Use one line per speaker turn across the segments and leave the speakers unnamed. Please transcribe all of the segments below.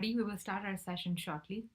We will start our session shortly.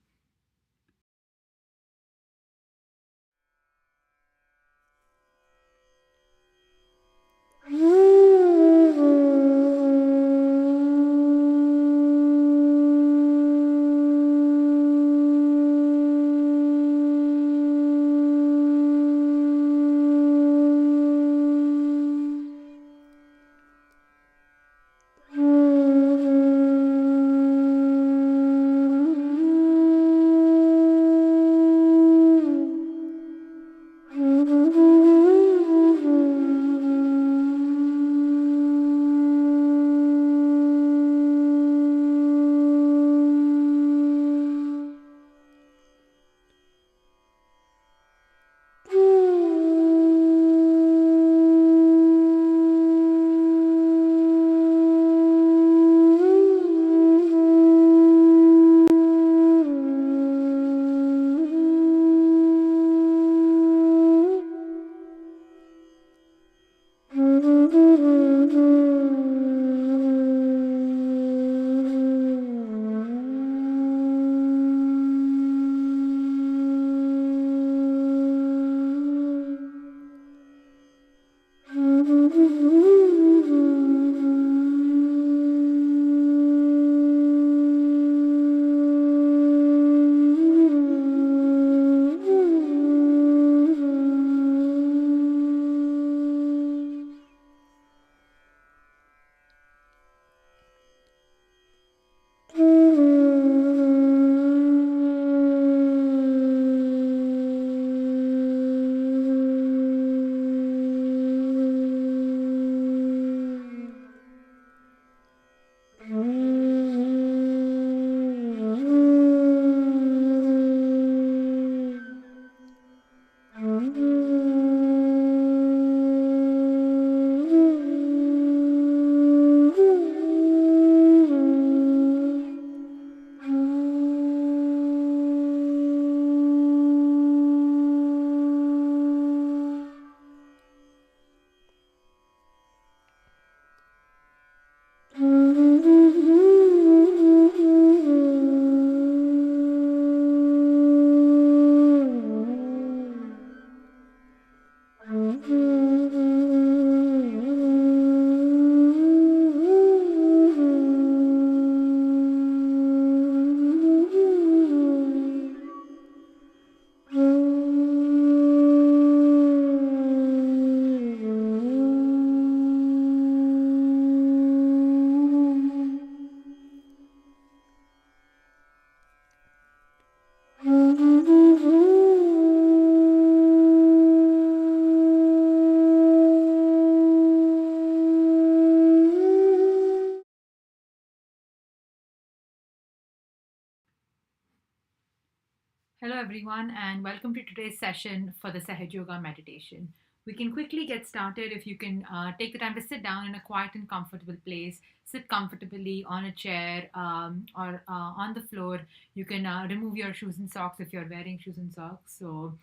Hello, everyone, and welcome to today's session for the Sahaj Yoga meditation. We can quickly get started if you can take the time to sit down in a quiet and comfortable place. Sit comfortably on a chair or on the floor. You can remove your shoes and socks if you're wearing shoes and socks. So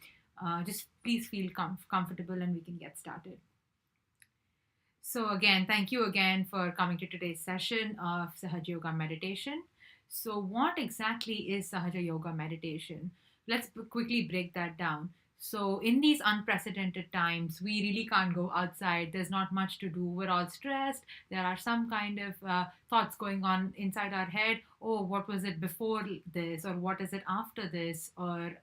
just please feel comfortable and we can get started. So, again, thank you again for coming to today's session of Sahaja Yoga meditation. So, what exactly is Sahaja Yoga meditation? Let's quickly break that down. So, in these unprecedented times, we really can't go outside. There's not much to do. We're all stressed. There are some kind of thoughts going on inside our head. Oh, what was it before this? Or what is it after this? Or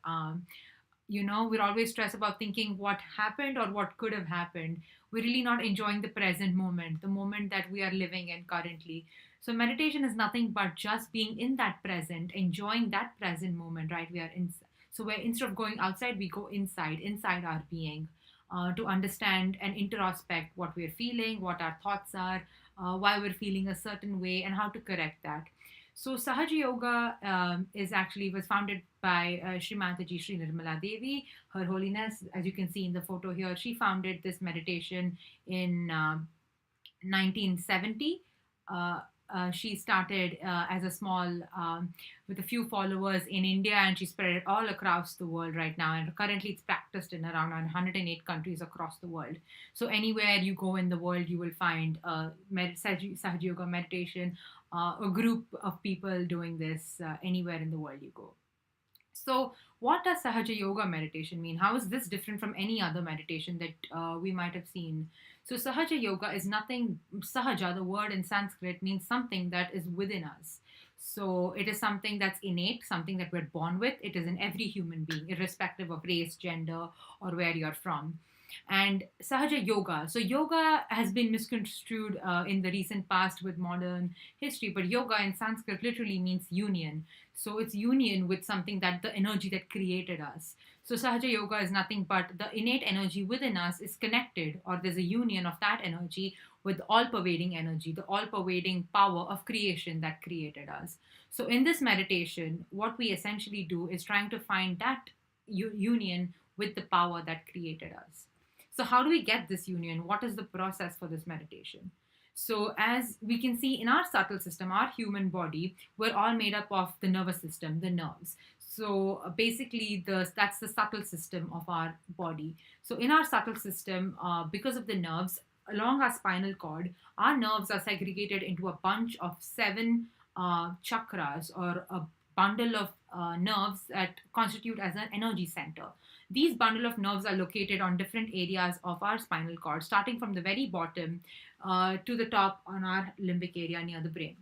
we're always stressed about thinking what happened or what could have happened. We're really not enjoying the present moment, the moment that we are living in currently. So meditation is nothing but just being in that present, enjoying that present moment, right? We're instead of going outside, we go inside our being, to understand and introspect what we're feeling, what our thoughts are, why we're feeling a certain way, and how to correct that. So Sahaja Yoga is actually was founded by Sri Mataji Sri Nirmala Devi. Her Holiness, as you can see in the photo here, she founded this meditation in 1970. Uh, she started as a small, with a few followers in India, and she spread it all across the world right now. And currently, it's practiced in around 108 countries across the world. So anywhere you go in the world, you will find Sahaja Yoga meditation. a group of people doing this anywhere in the world you go. So, what does Sahaja Yoga meditation mean? How is this different from any other meditation that we might have seen? So, Sahaja Yoga is nothing, Sahaja, the word in Sanskrit, means something that is within us. So, it is something that's innate, something that we're born with. It is in every human being, irrespective of race, gender, or where you're from. And Sahaja Yoga. So, yoga has been misconstrued in the recent past with modern history, but yoga in Sanskrit literally means union. So it's union with something, that the energy that created us. So Sahaja Yoga is nothing but the innate energy within us is connected, or there's a union of that energy with all pervading energy, the all pervading power of creation that created us. So in this meditation, what we essentially do is trying to find that union with the power that created us. So, how do we get this union? What is the process for this meditation? So, as we can see in our subtle system, our human body, we're all made up of the nervous system, the nerves. So, basically, that's the subtle system of our body. So, in our subtle system, because of the nerves along our spinal cord, our nerves are segregated into a bunch of seven chakras, or a bundle of nerves that constitute as an energy center. These bundle of nerves are located on different areas of our spinal cord, starting from the very bottom to the top on our limbic area near the brain,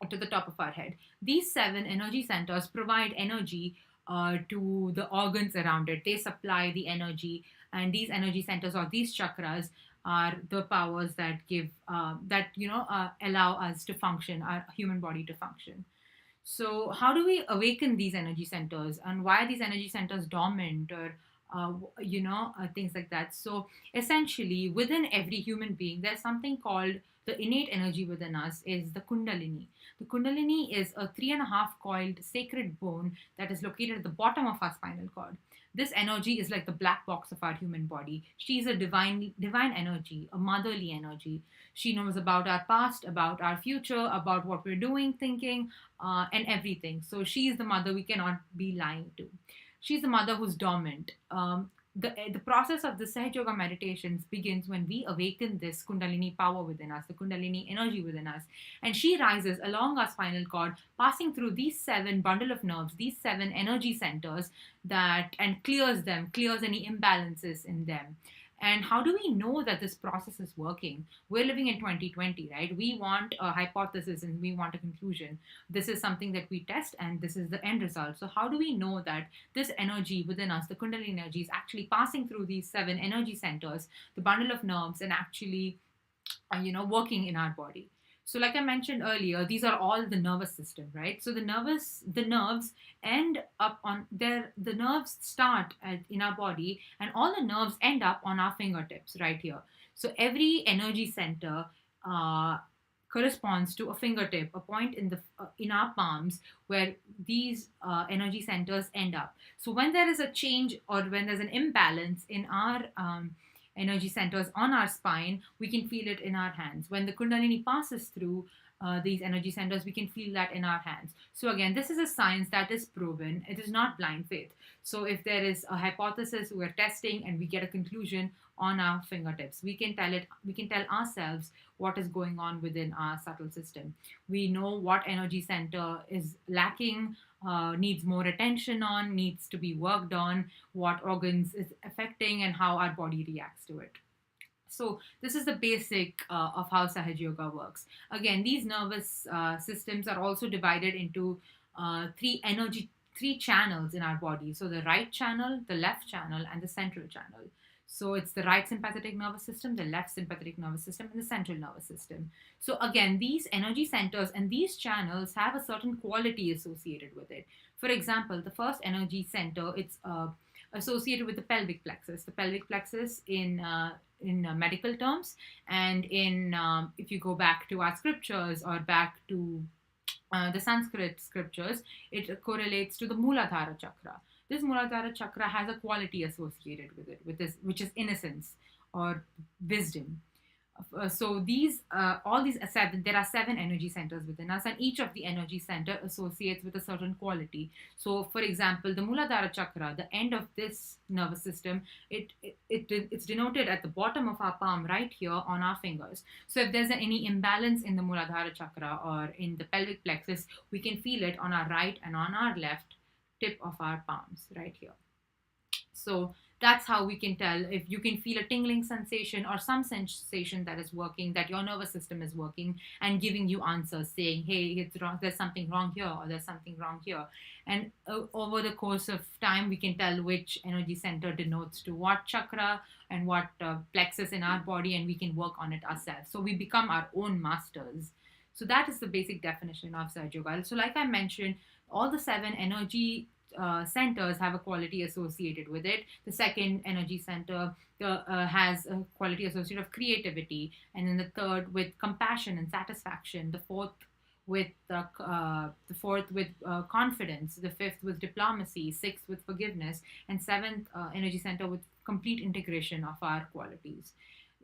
to the top of our head. These seven energy centers provide energy to the organs around it. They supply the energy, and these energy centers, or these chakras, are the powers that give allow us to function, our human body to function. So, how do we awaken these energy centers, and why are these energy centers dormant, or things like that? So, essentially, within every human being, there's something called the innate energy within us, is the Kundalini. The Kundalini is a 3.5 coiled sacred bone that is located at the bottom of our spinal cord. This energy is like the black box of our human body. She is a divine energy, a motherly energy. She knows about our past, about our future, about what we're doing, thinking, and everything. So she is the mother we cannot be lying to. She's the mother who's dormant. The process of the Sahaj Yoga meditations begins when we awaken this Kundalini power within us, the Kundalini energy within us. And she rises along our spinal cord, passing through these seven bundle of nerves, these seven energy centers, and clears them, clears any imbalances in them. And how do we know that this process is working? We're living in 2020, right? We want a hypothesis and we want a conclusion. This is something that we test, and this is the end result. So, how do we know that this energy within us, the Kundalini energy, is actually passing through these seven energy centers, the bundle of nerves, and actually, working in our body? So, like I mentioned earlier, these are all the nervous system, right? So the nerves end up on the nerves start in our body, and all the nerves end up on our fingertips right here. So every energy center corresponds to a fingertip, a point in our palms where these energy centers end up. So when there is a change, or when there's an imbalance in our energy centers on our spine, we can feel it in our hands. When the Kundalini passes through these energy centers, we can feel that in our hands. So again, this is a science that is proven. It is not blind faith. So if there is a hypothesis we're testing and we get a conclusion on our fingertips, we can tell ourselves what is going on within our subtle system. We know what energy center is lacking, needs more attention on, needs to be worked on, what organs is affecting, and how our body reacts to it. So this is the basic of how Sahaj Yoga works. Again, these nervous systems are also divided into three channels in our body. So the right channel, the left channel, and the central channel. So it's the right sympathetic nervous system, the left sympathetic nervous system, and the central nervous system. So again, these energy centers and these channels have a certain quality associated with it. For example, the first energy center, it's associated with the pelvic plexus. The pelvic plexus in medical terms, and in if you go back to our scriptures, or back to the Sanskrit scriptures, it correlates to the Muladhara chakra. This Muladhara chakra has a quality associated with it, which is innocence or wisdom. So these all these seven, there are seven energy centers within us, and each of the energy center associates with a certain quality. So for example, the Muladhara chakra, the end of this nervous system, it's denoted at the bottom of our palm right here on our fingers. So if there's any imbalance in the Muladhara chakra or in the pelvic plexus, we can feel it on our right and on our left tip of our palms right here. So that's how we can tell if you can feel a tingling sensation or some sensation that is working, that your nervous system is working and giving you answers saying, hey, it's wrong, there's something wrong here, or there's something wrong here. And over the course of time, we can tell which energy center denotes to what chakra and what plexus in our body, and we can work on it ourselves. So we become our own masters. So that is the basic definition of Sahaja Yoga. So like I mentioned, all the seven energy centers have a quality associated with it. The second energy center has a quality associated of creativity, and then the third with compassion and satisfaction. The fourth with confidence. The fifth with diplomacy. Sixth with forgiveness, and seventh energy center with complete integration of our qualities.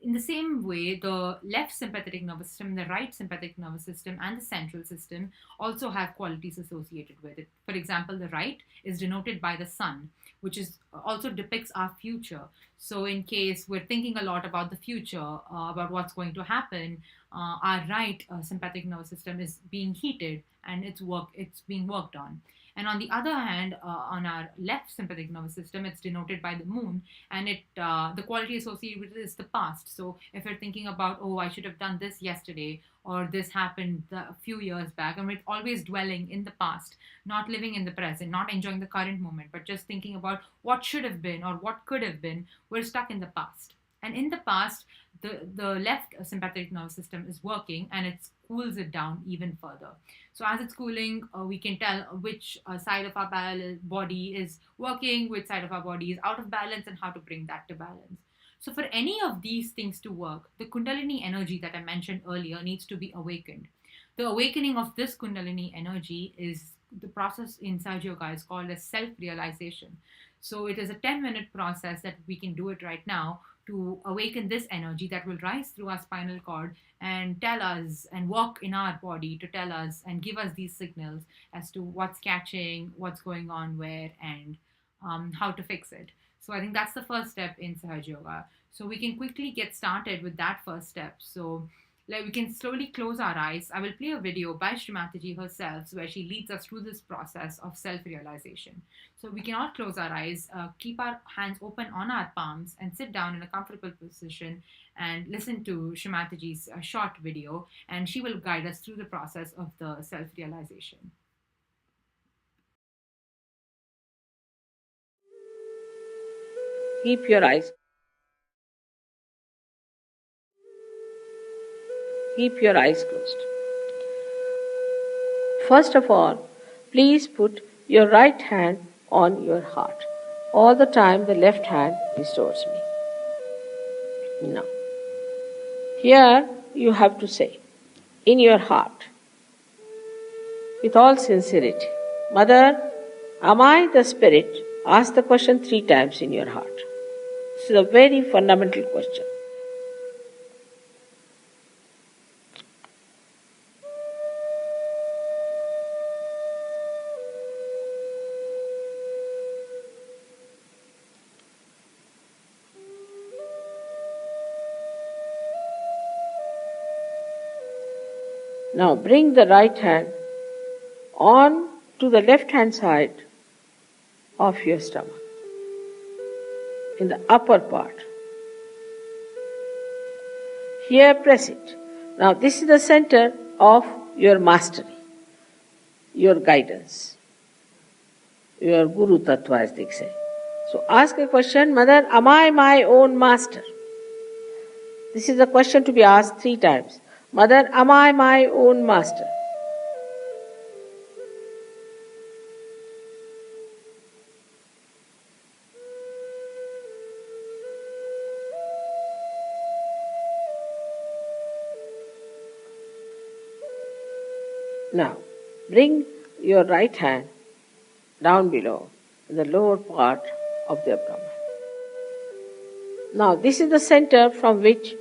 In the same way, the left sympathetic nervous system, the right sympathetic nervous system, and the central system also have qualities associated with it. For example, the right is denoted by the sun, which is also depicts our future. So, in case we're thinking a lot about the future, about what's going to happen, our right sympathetic nervous system is being heated and it's being worked on. And on the other hand, on our left sympathetic nervous system, it's denoted by the moon, and the quality associated with it is the past. So if you're thinking about, oh, I should have done this yesterday, or this happened a few years back, and we're always dwelling in the past, not living in the present, not enjoying the current moment, but just thinking about what should have been or what could have been, we're stuck in the past. And in the past, the left sympathetic nervous system is working, and it cools it down even further. So as it's cooling, we can tell which side of our body is working, which side of our body is out of balance, and how to bring that to balance. So for any of these things to work, the Kundalini energy that I mentioned earlier needs to be awakened. The awakening of this Kundalini energy is the process in Sahaja Yoga is called as self-realization. So it is a 10-minute process that we can do it right now to awaken this energy that will rise through our spinal cord and tell us and walk in our body to tell us and give us these signals as to what's catching, what's going on where, and how to fix it. So I think that's the first step in Sahaja Yoga. So we can quickly get started with that first step. So like we can slowly close our eyes. I will play a video by Srimati herself where she leads us through this process of self-realization. So we can all close our eyes, keep our hands open on our palms, and sit down in a comfortable position and listen to Srimati's short video, and she will guide us through the process of the self-realization.
Keep your eyes closed. First of all, please put your right hand on your heart. All the time the left hand is towards me. Now, here you have to say, in your heart, with all sincerity, Mother, am I the spirit? Ask the question 3 times in your heart. This is a very fundamental question. Now bring the right hand on to the left hand side of your stomach, in the upper part. Here press it. Now this is the center of your mastery, your guidance, your Guru Tattva as they say. So ask a question, Mother, am I my own master? This is a question to be asked 3 times. Mother, am I my own master? Now, bring your right hand down below, in the lower part of the abdomen. Now, this is the center from which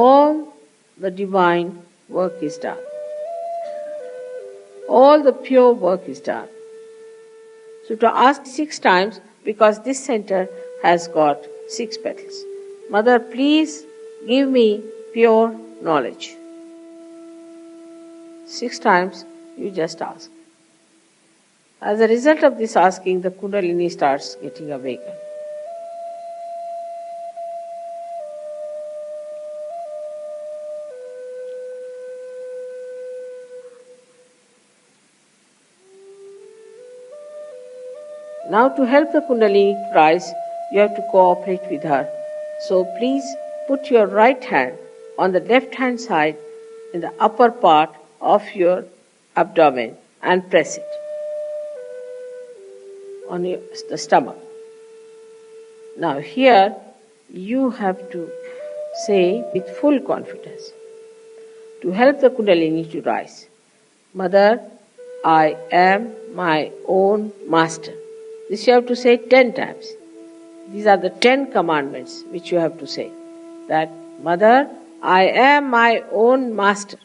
all the divine work is done. All the pure work is done. So to ask 6 times, because this center has got 6 petals. Mother, please give me pure knowledge. 6 times you just ask. As a result of this asking, the Kundalini starts getting awakened. Now to help the Kundalini rise, you have to cooperate with her. So please put your right hand on the left hand side in the upper part of your abdomen and press it on the stomach. Now here you have to say with full confidence to help the Kundalini to rise, Mother, I am my own master. This you have to say 10 times. These are the 10 commandments which you have to say. That, Mother, I am my own master.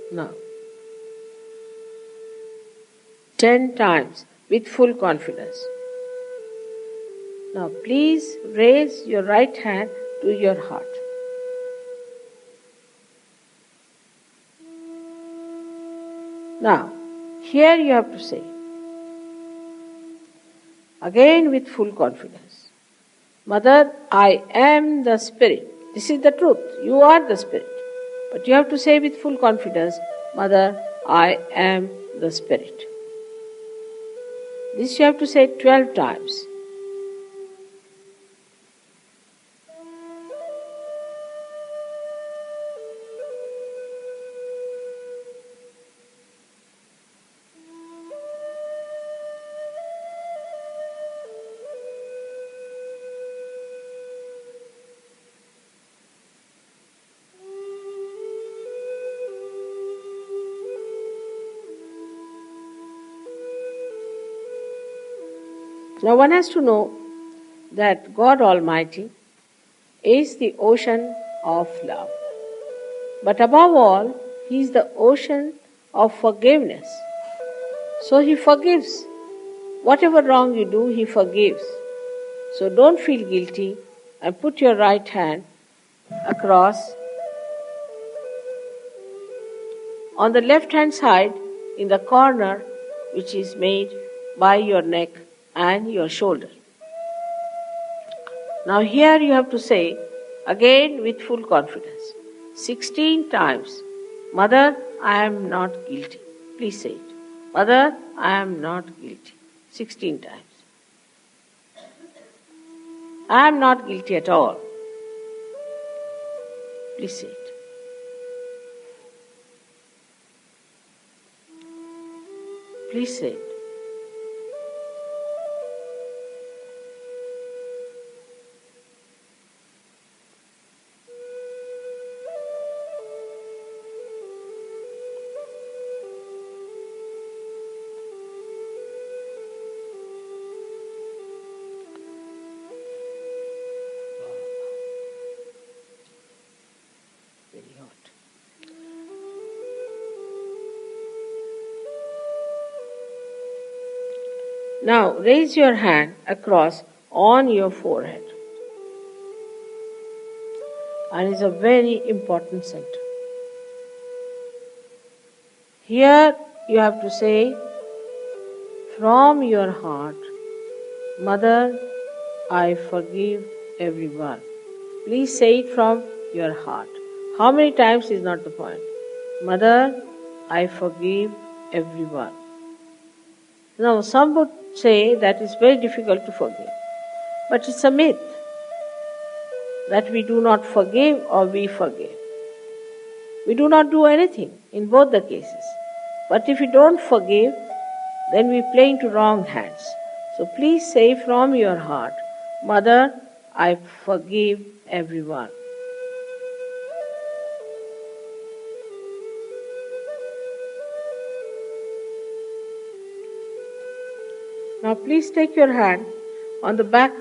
Now, 10 times with full confidence. Now, please raise your right hand to your heart. Now, here you have to say, again with full confidence, Mother, I am the Spirit. This is the truth. You are the Spirit. But you have to say with full confidence, Mother, I am the Spirit. This you have to say 12 times. Now one has to know that God Almighty is the ocean of love. But above all, He is the ocean of forgiveness. So He forgives. Whatever wrong you do, He forgives. So don't feel guilty and put your right hand across on the left hand side in the corner which is made by your neck and your shoulder. Now here you have to say, again with full confidence, 16 times, Mother, I am not guilty. Please say it. Mother, I am not guilty. 16 times. I am not guilty at all. Please say it. Please say it. Now raise your hand across on your forehead. And it's a very important center. Here you have to say from your heart, Mother, I forgive everyone. Please say it from your heart. How many times is not the point. Mother, I forgive everyone. Now, some would say that it's very difficult to forgive, but it's a myth that we do not forgive or we forgive. We do not do anything in both the cases. But if we don't forgive, then we play into wrong hands. So please say from your heart, Mother, I forgive everyone. Now please take your hand on the back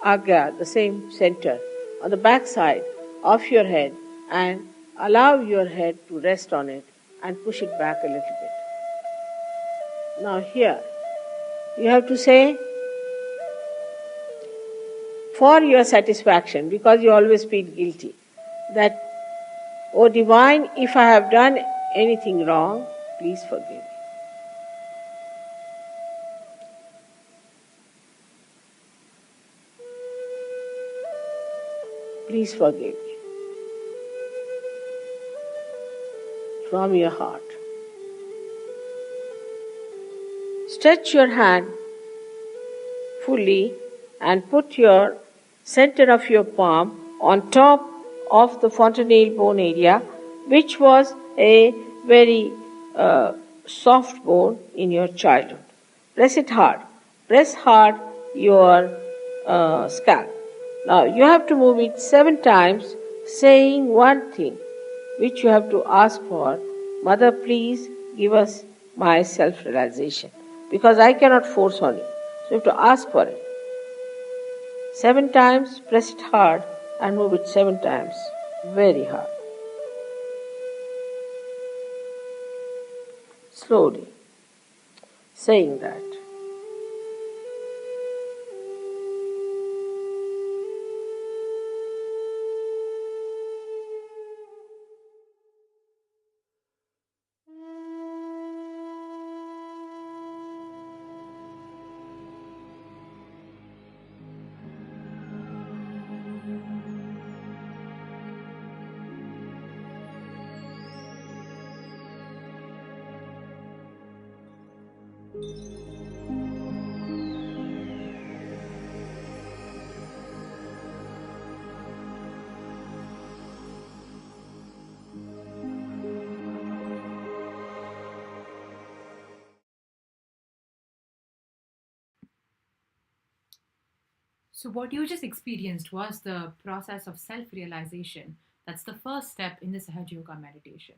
agya, the same center, on the back side of your head and allow your head to rest on it and push it back a little bit. Now here, you have to say, for your satisfaction, because you always feel guilty, that, O Divine, if I have done anything wrong, please forgive me. Please forgive me. From your heart. Stretch your hand fully and put your center of your palm on top of the fontanelle bone area, which was a very soft bone in your childhood. Press it hard. Press hard your scalp. Now you have to move it 7 times, saying one thing, which you have to ask for. Mother, please give us my self-realization, because I cannot force on you. So you have to ask for it. 7 times, press it hard and move it 7 times, very hard. Slowly, saying that.
So, what you just experienced was the process of self realization. That's the first step in the Sahaj Yoga meditation.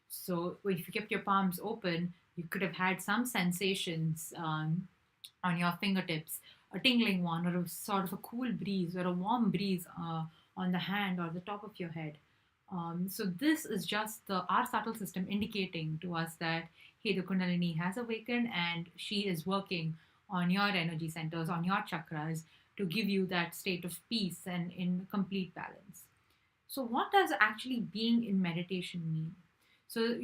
So, if you kept your palms open, you could have had some sensations on your fingertips, a tingling one, or a sort of a cool breeze or a warm breeze on the hand or the top of your head. So, this is just our subtle system indicating to us that hey, the Kundalini has awakened and she is working on your energy centers, on your chakras to give you that state of peace and in complete balance. So, what does actually being in meditation mean? So,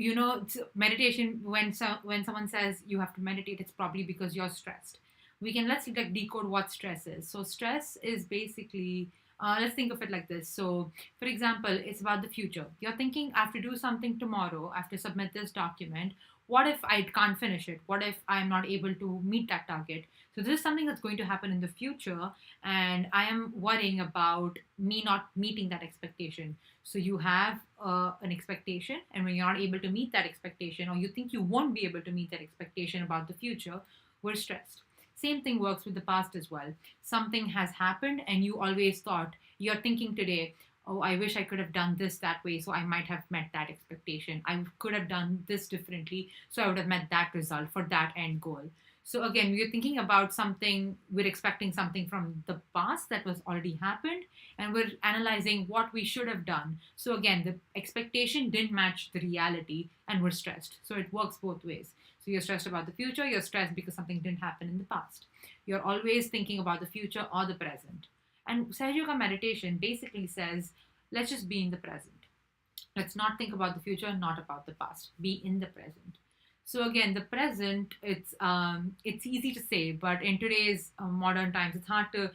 meditation, when someone says you have to meditate, it's probably because you're stressed. Let's like decode what stress is. So, stress is basically, let's think of it like this. So, for example, it's about the future. You're thinking, I have to do something tomorrow, I have to submit this document. What if I can't finish it? What if I'm not able to meet that target? So, this is something that's going to happen in the future, and I am worrying about me not meeting that expectation. So you have an expectation, and when you're not able to meet that expectation, or you think you won't be able to meet that expectation about the future, we're stressed. Same thing works with the past as well. Something has happened, and you always thought, you're thinking today, oh, I wish I could have done this that way, so I might have met that expectation. I could have done this differently, so I would have met that result for that end goal. So again, we're thinking about something, we're expecting something from the past that was already happened, and we're analyzing what we should have done. So again, the expectation didn't match the reality, and we're stressed. So it works both ways. So you're stressed about the future, you're stressed because something didn't happen in the past. You're always thinking about the future or the present. And Sahaja Yoga meditation basically says, let's just be in the present. Let's not think about the future, not about the past. Be in the present. So again, the present, it's easy to say, but in today's modern times, it's hard to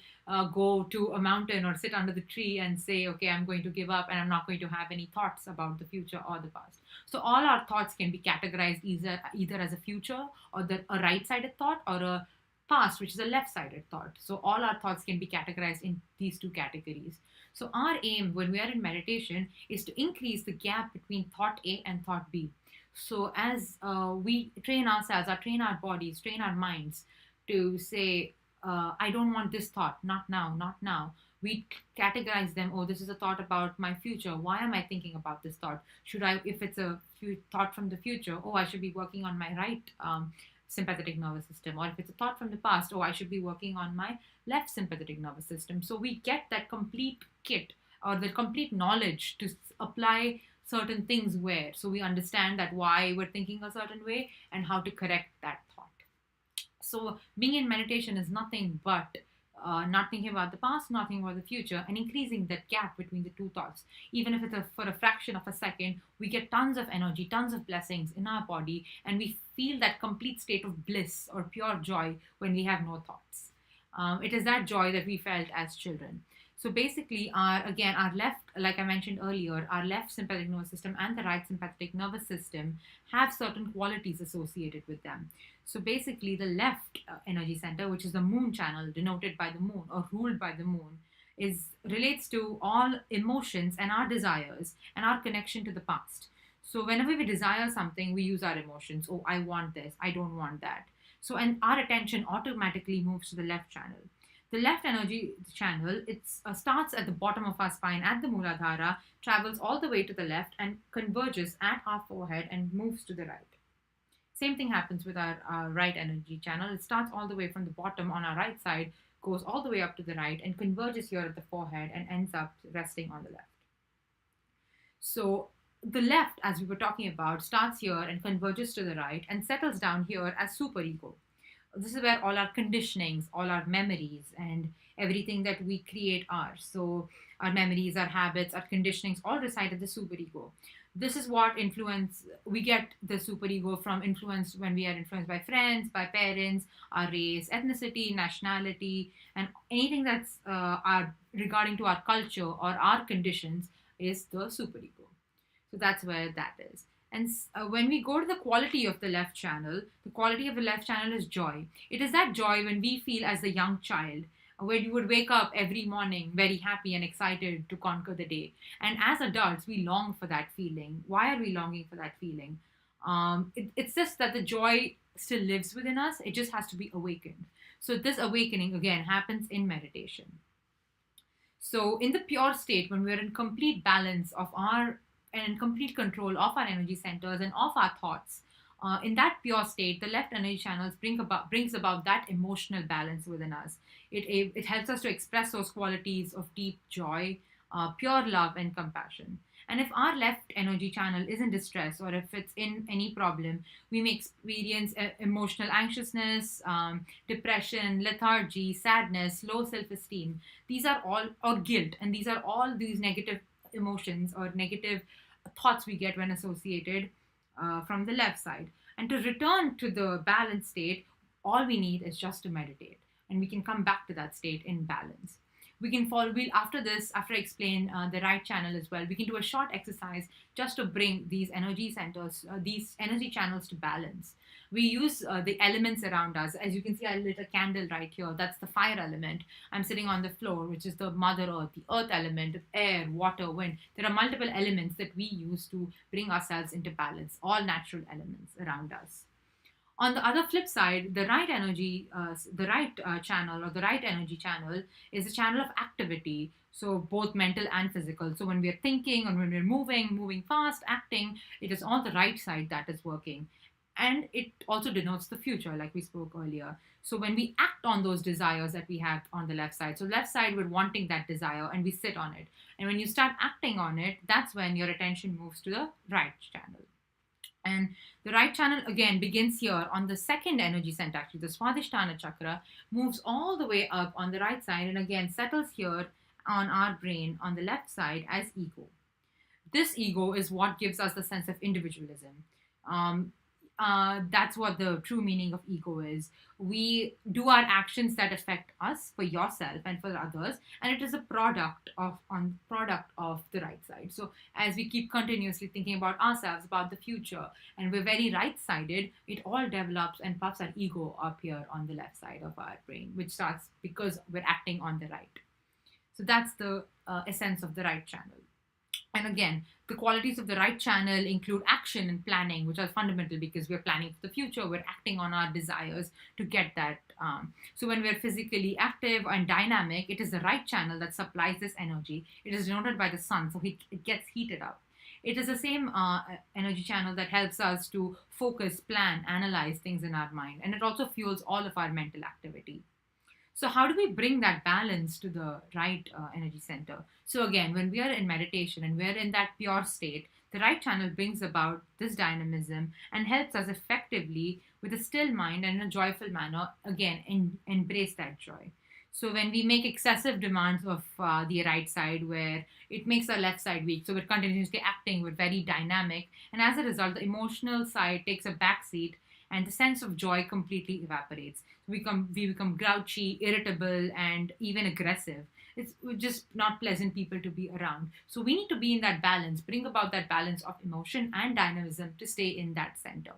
go to a mountain or sit under the tree and say, okay, I'm going to give up and I'm not going to have any thoughts about the future or the past. So all our thoughts can be categorized either as a future or a right-sided thought, or a past, which is a left-sided thought. So all our thoughts can be categorized in these two categories. So our aim when we are in meditation is to increase the gap between thought A and thought B. So as we train ourselves, or train our bodies, train our minds to say, I don't want this thought, not now, not now. We categorize them. Oh, this is a thought about my future. Why am I thinking about this thought? Should I, if it's a thought from the future, oh, I should be working on my right sympathetic nervous system. Or if it's a thought from the past, oh, I should be working on my left sympathetic nervous system. So we get that complete kit, or the complete knowledge to apply certain things where, so we understand that why we're thinking a certain way and how to correct that thought. So being in meditation is nothing but not thinking about the past, not thinking about the future, and increasing that gap between the two thoughts. Even if it's for a fraction of a second, we get tons of energy, tons of blessings in our body, and we feel that complete state of bliss or pure joy when we have no thoughts. It is that joy that we felt as children. So basically, our left, like I mentioned earlier, our left sympathetic nervous system and the right sympathetic nervous system have certain qualities associated with them. So basically, the left energy center, which is the moon channel, denoted by the moon or ruled by the moon, is relates to all emotions and our desires and our connection to the past. So whenever we desire something, we use our emotions. Oh, I want this. I don't want that. So and our attention automatically moves to the left channel. The left energy channel, it starts at the bottom of our spine at the Muladhara, travels all the way to the left and converges at our forehead and moves to the right. Same thing happens with our right energy channel. It starts all the way from the bottom on our right side, goes all the way up to the right and converges here at the forehead and ends up resting on the left. So the left, as we were talking about, starts here and converges to the right and settles down here as superego. This is where all our conditionings, all our memories, and everything that we create are. So our memories, our habits, our conditionings all reside at the superego. This is what influence we get the superego from influence when we are influenced by friends, by parents, our race, ethnicity, nationality, and anything that's our regarding to our culture or our conditions is the superego. So that's where that is. And when we go to the quality of the left channel, the quality of the left channel is joy. It is that joy when we feel as a young child, when you would wake up every morning very happy and excited to conquer the day. And as adults, we long for that feeling. Why are we longing for that feeling? It's just that the joy still lives within us. It just has to be awakened. So this awakening, again, happens in meditation. So in the pure state, when we're in complete balance of our and complete control of our energy centers and of our thoughts. In that pure state, the left energy channels brings about that emotional balance within us. It helps us to express those qualities of deep joy, pure love, and compassion. And if our left energy channel is in distress or if it's in any problem, we may experience emotional anxiousness, depression, lethargy, sadness, low self esteem. These are all, or guilt, and these are all these negative emotions or negative thoughts we get when associated from the left side. And to return to the balanced state, all we need is just to meditate, and we can come back to that state in balance. We can follow. We'll after this, after I explain the right channel as well, we can do a short exercise just to bring these energy centers, these energy channels to balance. We use the elements around us. As you can see, I lit a candle right here. That's the fire element. I'm sitting on the floor, which is the Mother Earth, the earth element, air, water, wind. There are multiple elements that we use to bring ourselves into balance, all natural elements around us. On the other flip side, the right energy, channel or the right energy channel is a channel of activity. So both mental and physical. So when we're thinking and when we're moving fast, acting, it is on the right side that is working. And it also denotes the future, like we spoke earlier. So when we act on those desires that we have on the left side, so left side we're wanting that desire and we sit on it. And when you start acting on it, that's when your attention moves to the right channel. And the right channel again begins here on the second energy center, actually the Swadhisthana chakra, moves all the way up on the right side and again settles here on our brain on the left side as ego. This ego is what gives us the sense of individualism. that's what the true meaning of ego is. We do our actions that affect us for yourself and for others, and it is a product of the right side. So as we keep continuously thinking about ourselves, about the future, and we're very right-sided, it all develops and puffs our ego up here on the left side of our brain, which starts because we're acting on the right. So that's the essence of the right channel. And again, the qualities of the right channel include action and planning, which are fundamental because we're planning for the future. We're acting on our desires to get that. So when we're physically active and dynamic, it is the right channel that supplies this energy. It is denoted by the sun, so it gets heated up. It is the same energy channel that helps us to focus, plan, analyze things in our mind, and it also fuels all of our mental activity. So, how do we bring that balance to the right energy center? So, again, when we are in meditation and we're in that pure state, the right channel brings about this dynamism and helps us effectively, with a still mind and in a joyful manner, again, embrace that joy. So, when we make excessive demands of the right side, where it makes our left side weak, so we're continuously acting, we're very dynamic, and as a result, the emotional side takes a backseat and the sense of joy completely evaporates. We become grouchy, irritable, and even aggressive. It's just not pleasant people to be around. So we need to be in that balance, bring about that balance of emotion and dynamism to stay in that center.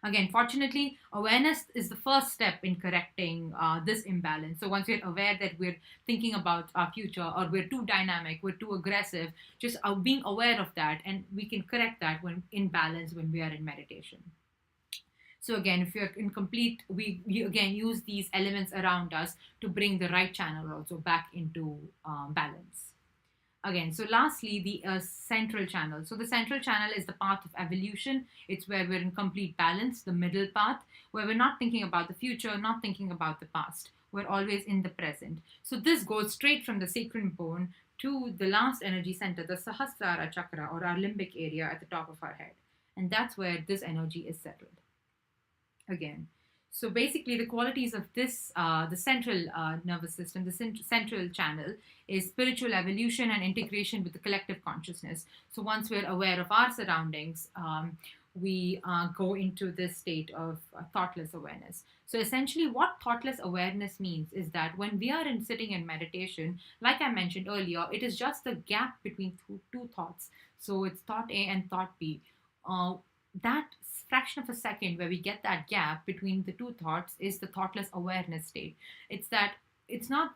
Again, fortunately, awareness is the first step in correcting this imbalance. So once we're aware that we're thinking about our future or we're too dynamic, we're too aggressive, just being aware of that, and we can correct that when in balance when we are in meditation. So again, if you're incomplete, we again use these elements around us to bring the right channel also back into balance. Again, so lastly, the central channel. So the central channel is the path of evolution. It's where we're in complete balance, the middle path, where we're not thinking about the future, not thinking about the past. We're always in the present. So this goes straight from the sacral bone to the last energy center, the Sahasrara chakra, or our limbic area at the top of our head. And that's where this energy is settled again. So basically, the qualities of this, the central nervous system, the central channel, is spiritual evolution and integration with the collective consciousness. So once we're aware of our surroundings, we go into this state of thoughtless awareness. So essentially, what thoughtless awareness means is that when we are sitting in meditation, like I mentioned earlier, it is just the gap between two thoughts. So it's thought A and thought B. That fraction of a second where we get that gap between the two thoughts is the thoughtless awareness state.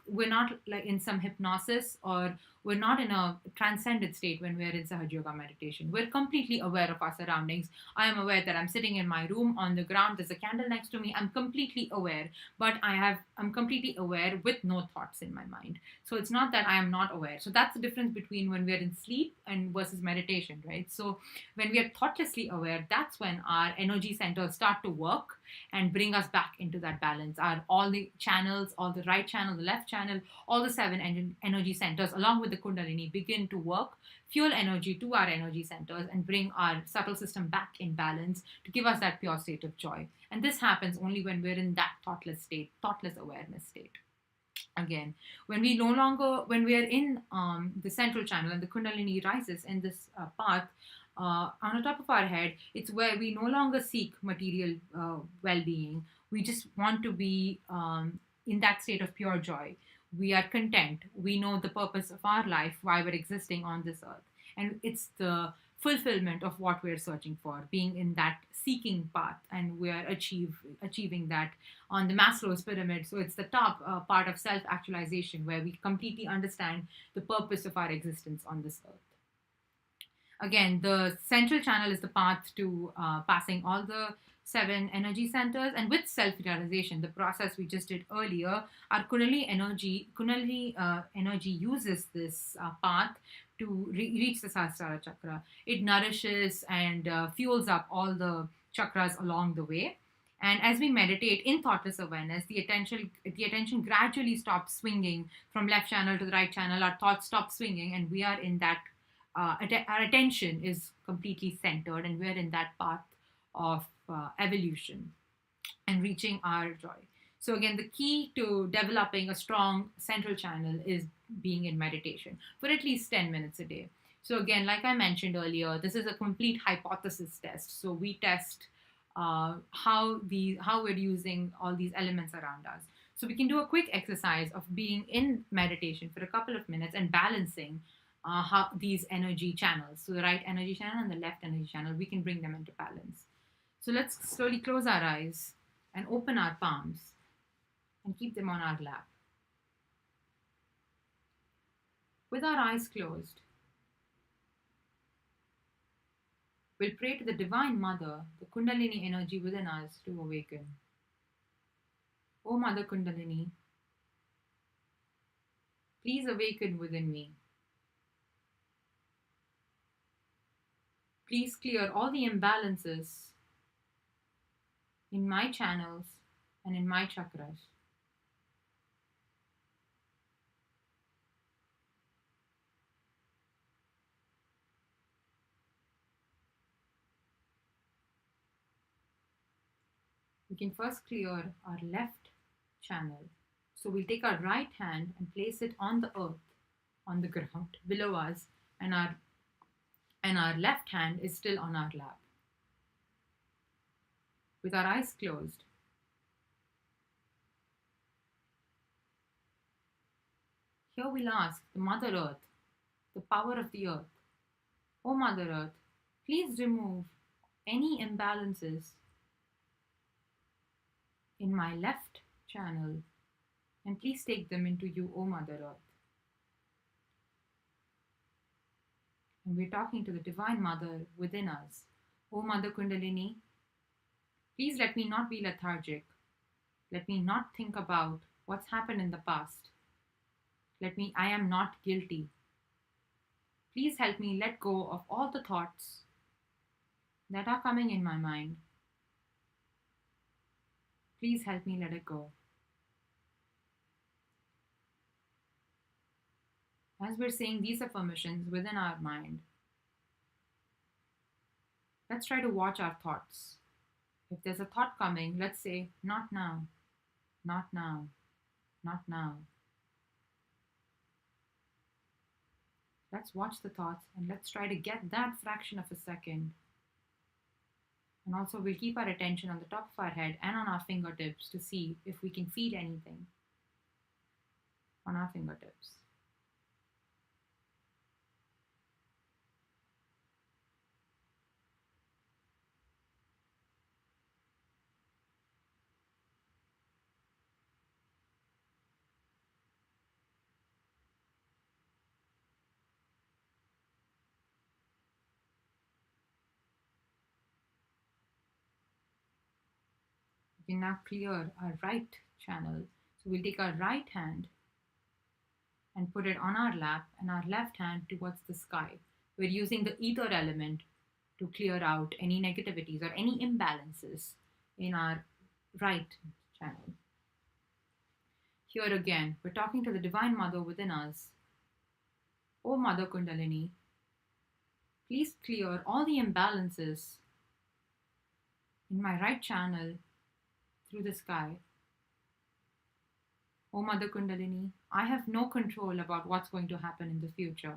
We're not like in some hypnosis, or we're not in a transcended state when we're in Sahaja Yoga meditation. We're completely aware of our surroundings. I am aware that I'm sitting in my room on the ground, there's a candle next to me. I'm completely aware, but I'm completely aware with no thoughts in my mind. So it's not that I am not aware. So that's the difference between when we're in sleep and versus meditation, right? So when we are thoughtlessly aware, that's when our energy centers start to work and bring us back into that balance. All the channels, all the right channel, the left channel, all the seven energy centers, along with the Kundalini, begin to work, fuel energy to our energy centers, and bring our subtle system back in balance to give us that pure state of joy. And this happens only when we're in that thoughtless state, thoughtless awareness state. Again, when we are in the central channel and the Kundalini rises in this path, on the top of our head, it's where we no longer seek material well-being. We just want to be in that state of pure joy. We are content. We know the purpose of our life, why we're existing on this earth. And it's the fulfillment of what we're searching for, being in that seeking path, and we're achieving that on the Maslow's pyramid. So it's the top part of self-actualization, where we completely understand the purpose of our existence on this earth. Again, the central channel is the path to passing all the seven energy centers, and with self-realization, the process we just did earlier, our Kundalini energy uses this path to reach the Sahasrara chakra. It nourishes and fuels up all the chakras along the way. And as we meditate in thoughtless awareness, the attention gradually stops swinging from left channel to the right channel. Our thoughts stop swinging, and we are in that. Our attention is completely centered, and we're in that path of evolution and reaching our joy. So again, the key to developing a strong central channel is being in meditation for at least 10 minutes a day. So again, like I mentioned earlier, this is a complete hypothesis test. So we test how we're using all these elements around us. So we can do a quick exercise of being in meditation for a couple of minutes and balancing how these energy channels. So the right energy channel and the left energy channel, we can bring them into balance. So let's slowly close our eyes and open our palms and keep them on our lap. With our eyes closed, we'll pray to the Divine Mother, the Kundalini energy within us, to awaken. O Mother Kundalini, please awaken within me. Please clear all the imbalances in my channels and in my chakras. We can first clear our left channel. So we'll take our right hand and place it on the earth, on the ground below us, and our left hand is still on our lap. With our eyes closed, here we'll ask the Mother Earth, the power of the earth, O Mother Earth, please remove any imbalances in my left channel and please take them into you, O Mother Earth. And we're talking to the Divine Mother within us. O Mother Kundalini, please let me not be lethargic. Let me not think about what's happened in the past. I am not guilty. Please help me let go of all the thoughts that are coming in my mind. Please help me let it go. As we're saying these affirmations within our mind, let's try to watch our thoughts. If there's a thought coming, let's say, not now, not now, not now. Let's watch the thoughts and let's try to get that fraction of a second. And also we'll keep our attention on the top of our head and on our fingertips to see if we can feel anything on our fingertips. We can now clear our right channel. So we'll take our right hand and put it on our lap and our left hand towards the sky. We're using the ether element to clear out any negativities or any imbalances in our right channel. Here again, we're talking to the Divine Mother within us. O Mother Kundalini, please clear all the imbalances in my right channel through the sky. O Mother Kundalini, I have no control about what's going to happen in the future.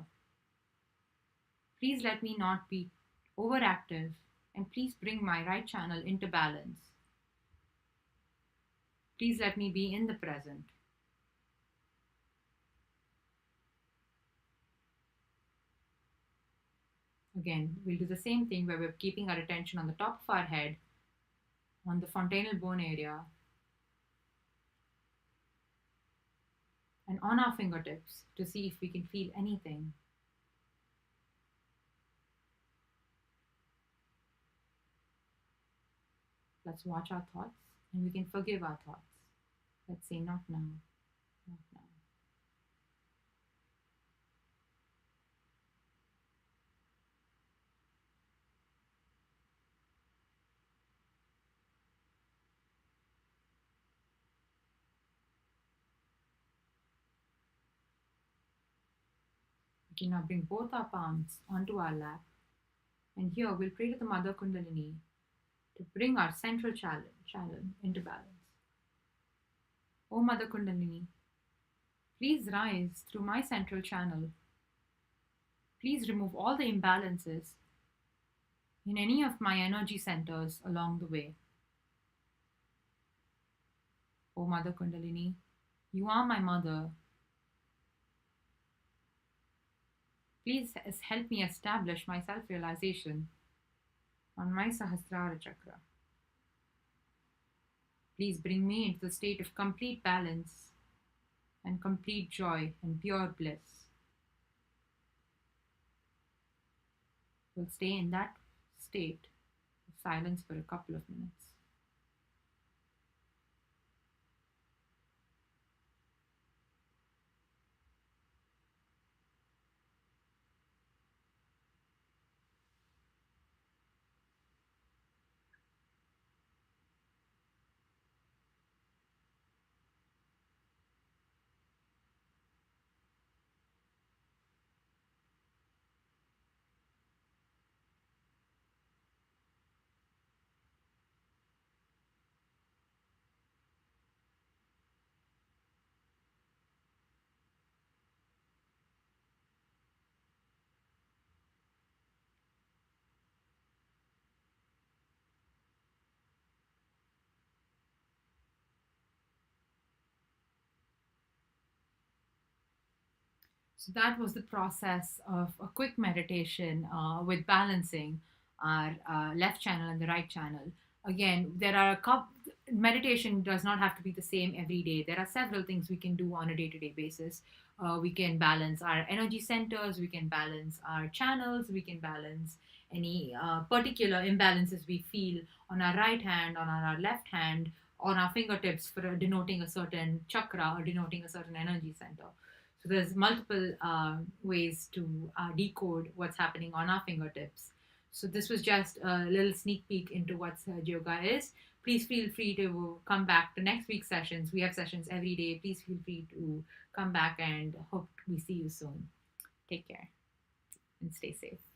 Please let me not be overactive and please bring my right channel into balance. Please let me be in the present. Again, we'll do the same thing where we're keeping our attention on the top of our head, on the fontanel bone area, and on our fingertips to see if we can feel anything. Let's watch our thoughts and we can forgive our thoughts. Let's say, not now, not now. We can now bring both our palms onto our lap. And here we'll pray to the Mother Kundalini to bring our central channel into balance. O Mother Kundalini, please rise through my central channel. Please remove all the imbalances in any of my energy centers along the way. O Mother Kundalini, you are my mother. Please help me establish my self realization on my Sahasrara chakra. Please bring me into the state of complete balance and complete joy and pure bliss. We'll stay in that state of silence for a couple of minutes. So that was the process of a quick meditation with balancing our left channel and the right channel. Again, there are a couple. Meditation does not have to be the same every day. There are several things we can do on a day-to-day basis. We can balance our energy centers. We can balance our channels. We can balance any particular imbalances we feel on our right hand, on our left hand, on our fingertips for denoting a certain chakra or denoting a certain energy center. So there's multiple ways to decode what's happening on our fingertips. So this was just a little sneak peek into what Sahaja Yoga is. Please feel free to come back to next week's sessions. We have sessions every day. Please feel free to come back and hope we see you soon. Take care and stay safe.